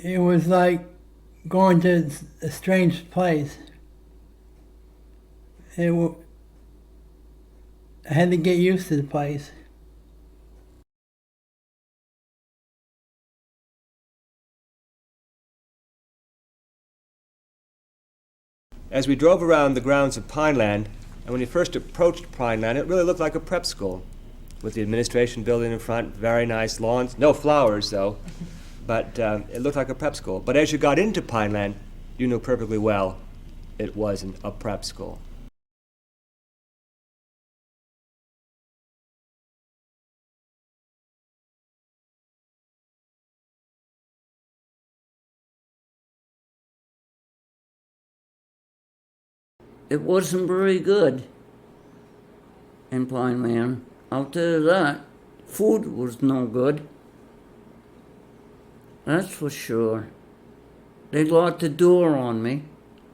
It was like going to a strange place. I had to get used to the place. As we drove around the grounds of Pineland, and when you first approached Pineland, it really looked like a prep school, with the administration building in front, very nice lawns, no flowers though, but it looked like a prep school. But as you got into Pineland, you knew perfectly well it wasn't a prep school. It wasn't very good in Pineland. I'll tell you that. Food was no good. That's for sure. They locked the door on me.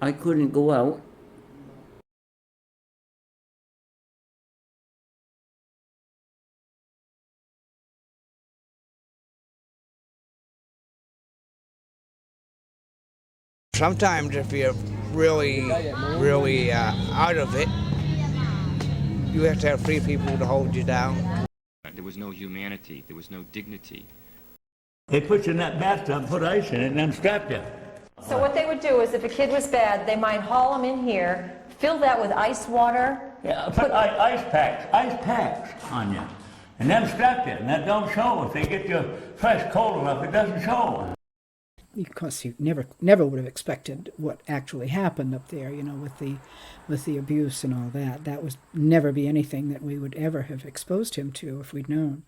I couldn't go out. Sometimes if you're really out of it, you have to have 3 people to hold you down. There was no humanity. There was no dignity. They put you in that bathtub, put ice in it, and then strap you. So what they would do is if a kid was bad, they might haul him in here, fill that with ice water. Yeah, put ice packs on you, and then strap you, and that don't show. If they get you fresh cold enough, it doesn't show. Because you never would have expected what actually happened up there, you know, with the abuse and all that. That would never be anything that we would ever have exposed him to if we'd known.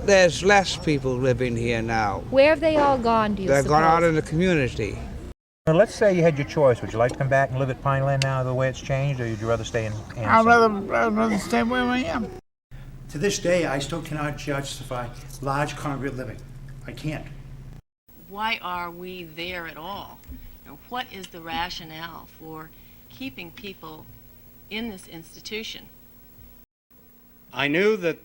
There's less people living here now. Where have they all gone, do you suppose? They've gone out in the community. Well, let's say you had your choice. Would you like to come back and live at Pineland now the way it's changed, or would you rather stay in Anson? I'd rather stay where I am. To this day, I still cannot justify large congregate living. I can't. Why are we there at all? You know, what is the rationale for keeping people in this institution? I knew that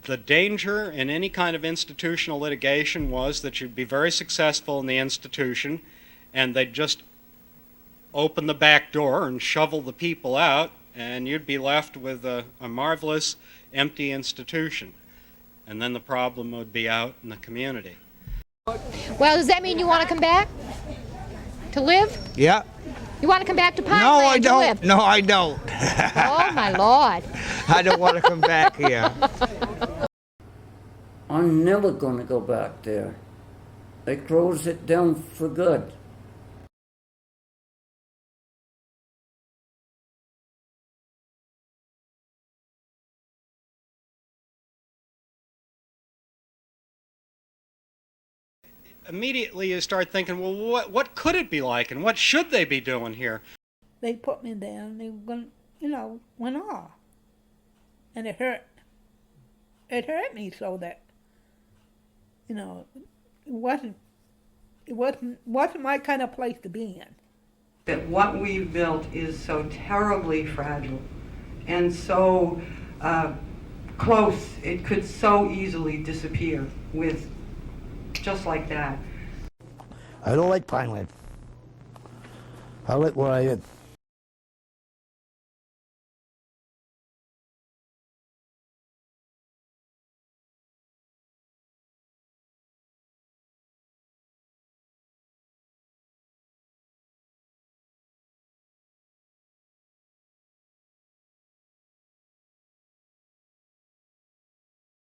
the danger in any kind of institutional litigation was that you'd be very successful in the institution and they'd just open the back door and shovel the people out, and you'd be left with a marvelous empty institution. And then the problem would be out in the community. Well, does that mean you want to come back to live? Yeah. You want to come back to Pineland No, I don't. to live? No, I don't. Oh, my Lord. I don't want to come back here. I'm never going to go back there. They closed it down for good. Immediately you start thinking, well, what could it be like, and what should they be doing here? They put me there and they went off. And it hurt. It hurt me so that, it wasn't my kind of place to be in. That what we've built is so terribly fragile and so close, it could so easily disappear with just like that. I don't like Pineland. I like where I am.